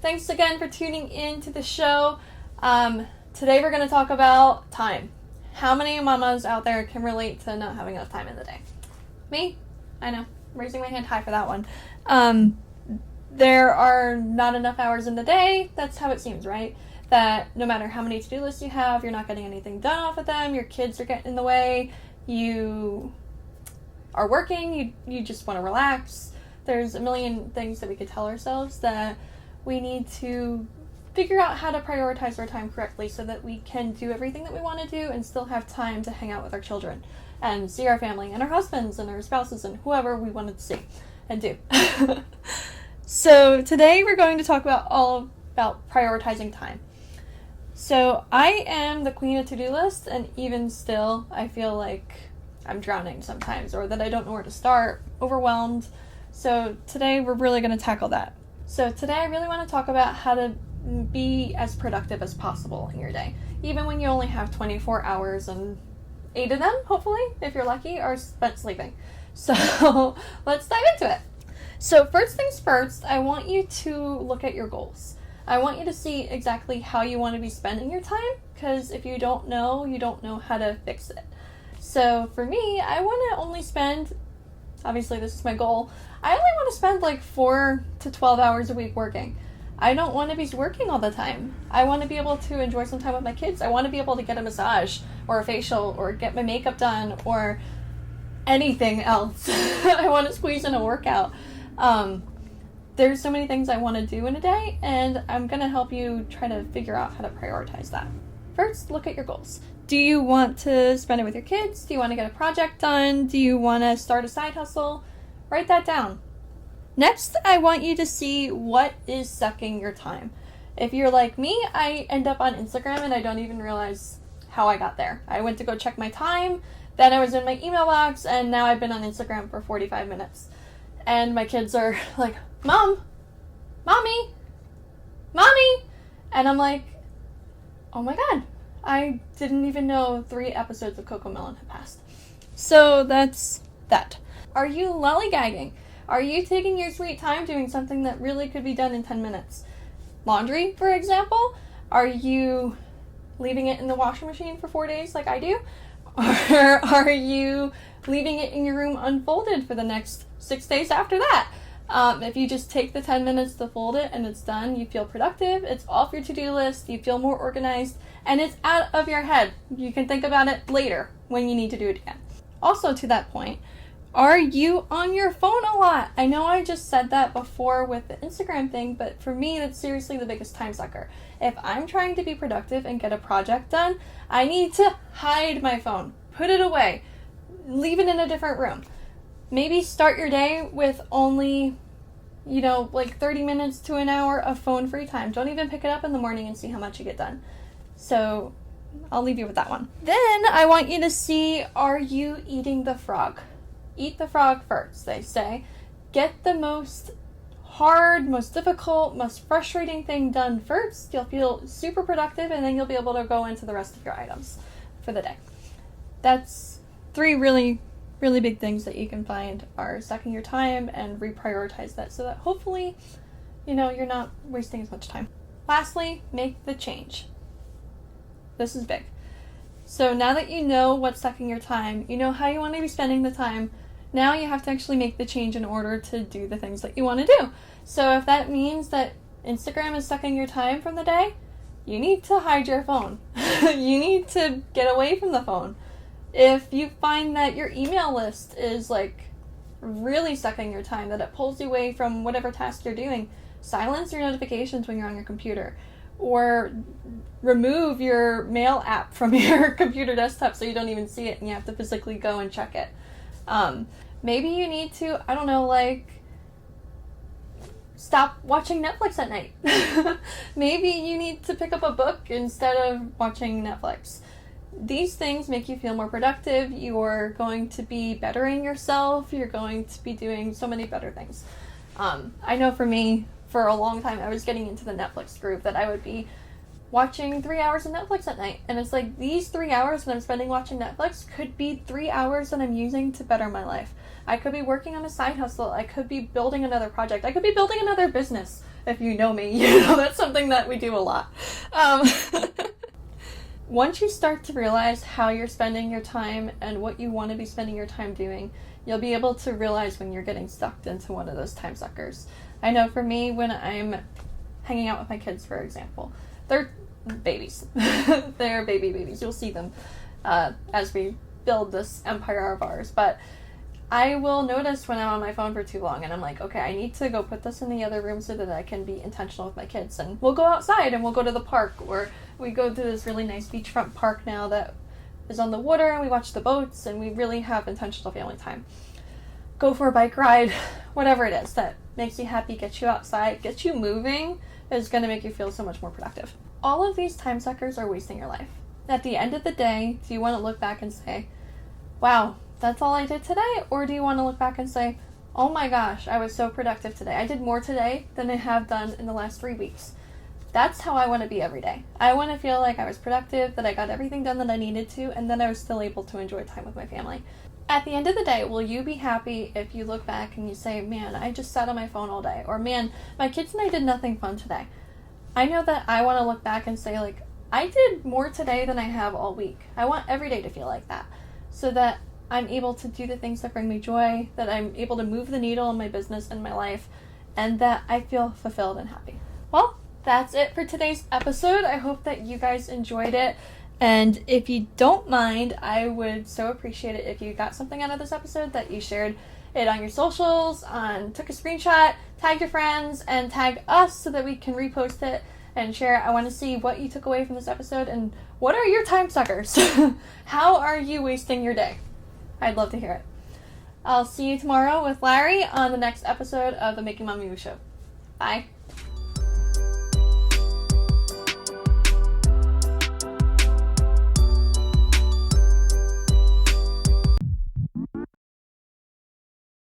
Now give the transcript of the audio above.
Thanks again for tuning in to the show. Today we're going to talk about time. How many mamas out there can relate to not having enough time in the day? Me? I know. I'm raising my hand high for that one. There are not enough hours in the day. That's how it seems, right? That no matter how many to-do lists you have, you're not getting anything done off of them. Your kids are getting in the way. You are working. You just want to relax. There's a million things that we could tell ourselves that we need to figure out how to prioritize our time correctly so that we can do everything that we want to do and still have time to hang out with our children and see our family and our husbands and our spouses and whoever we wanted to see and do. So today we're going to talk about all about prioritizing time. So I am the queen of to-do lists, and even still I feel like I'm drowning sometimes, or that I don't know where to start, overwhelmed. So today we're really going to tackle that. So today I really want to talk about how to be as productive as possible in your day, even when you only have 24 hours and 8 of them, hopefully, if you're lucky, are spent sleeping. So let's dive into it. So first things first, I want you to look at your goals. I want you to see exactly how you want to be spending your time, because if you don't know how to fix it. So for me, I want to only spend, obviously this is my goal, I only want to spend like 4 to 12 hours a week working. I don't want to be working all the time. I want to be able to enjoy some time with my kids. I want to be able to get a massage or a facial or get my makeup done or anything else. I want to squeeze in a workout. There's so many things I want to do in a day, and I'm going to help you try to figure out how to prioritize that. First, look at your goals. Do you want to spend it with your kids? Do you want to get a project done? Do you want to start a side hustle? Write that down. Next, I want you to see what is sucking your time. If you're like me, I end up on Instagram and I don't even realize how I got there. I went to go check my time, then I was in my email box, and now I've been on Instagram for 45 minutes. And my kids are like, Mommy, and I'm like, oh my god, I didn't even know 3 episodes of Cocomelon had passed. So that's that. Are you lollygagging? Are you taking your sweet time doing something that really could be done in 10 minutes? Laundry, for example? Are you leaving it in the washing machine for 4 days like I do? Or are you leaving it in your room unfolded for the next 6 days after that? If you just take the 10 minutes to fold it and it's done, you feel productive, it's off your to-do list, you feel more organized, and it's out of your head. You can think about it later when you need to do it again. Also, to that point, are you on your phone a lot? I know I just said that before with the Instagram thing, but for me, that's seriously the biggest time sucker. If I'm trying to be productive and get a project done, I need to hide my phone, put it away, leave it in a different room. Maybe start your day with only, like 30 minutes to an hour of phone-free time. Don't even pick it up in the morning and see how much you get done. So I'll leave you with that one. Then I want you to see, are you eating the frog? Eat the frog first, they say. Get the most hard, most difficult, most frustrating thing done first. You'll feel super productive, and then you'll be able to go into the rest of your items for the day. That's 3 really, really big things that you can find are sucking your time, and reprioritize that so that hopefully, you're not wasting as much time. Lastly, make the change. This is big. So now that you know what's sucking your time, you know how you want to be spending the time, now you have to actually make the change in order to do the things that you want to do. So if that means that Instagram is sucking your time from the day, you need to hide your phone. You need to get away from the phone. If you find that your email list is really sucking your time, that it pulls you away from whatever task you're doing, silence your notifications when you're on your computer. Or remove your mail app from your computer desktop so you don't even see it and you have to physically go and check it. Maybe you need to, stop watching Netflix at night. Maybe you need to pick up a book instead of watching Netflix. These things make you feel more productive. You're going to be bettering yourself. You're going to be doing so many better things. I know for me, for a long time, I was getting into the Netflix group that I would be watching 3 hours of Netflix at night. And it's like, these 3 hours that I'm spending watching Netflix could be 3 hours that I'm using to better my life. I could be working on a side hustle. I could be building another project. I could be building another business. If you know me, you know that's something that we do a lot. Once you start to realize how you're spending your time and what you want to be spending your time doing, you'll be able to realize when you're getting sucked into one of those time suckers. I know for me, when I'm hanging out with my kids, for example, they're babies. They're babies. You'll see them as we build this empire of ours. But I will notice when I'm on my phone for too long and I'm like, okay, I need to go put this in the other room so that I can be intentional with my kids. And we'll go outside and we'll go to the park, or we go to this really nice beachfront park now that is on the water, and we watch the boats, and we really have intentional family time. Go for a bike ride, whatever it is that makes you happy, gets you outside, gets you moving, is going to make you feel so much more productive. All of these time suckers are wasting your life. At the end of the day, do you want to look back and say, wow, that's all I did today? Or do you want to look back and say, oh my gosh, I was so productive today. I did more today than I have done in the last 3 weeks. That's how I want to be every day. I want to feel like I was productive, that I got everything done that I needed to, and then I was still able to enjoy time with my family. At the end of the day, will you be happy if you look back and you say, man, I just sat on my phone all day, or man, my kids and I did nothing fun today? I know that I want to look back and say, like, I did more today than I have all week. I want every day to feel like that, so that I'm able to do the things that bring me joy, that I'm able to move the needle in my business and my life, and that I feel fulfilled and happy. Well, that's it for today's episode. I hope that you guys enjoyed it. And if you don't mind, I would so appreciate it if you got something out of this episode, that you shared it on your socials, took a screenshot, tagged your friends, and tagged us so that we can repost it and share it. I want to see what you took away from this episode and what are your time suckers? How are you wasting your day? I'd love to hear it. I'll see you tomorrow with Larry on the next episode of the Making Mommy Move Show. Bye.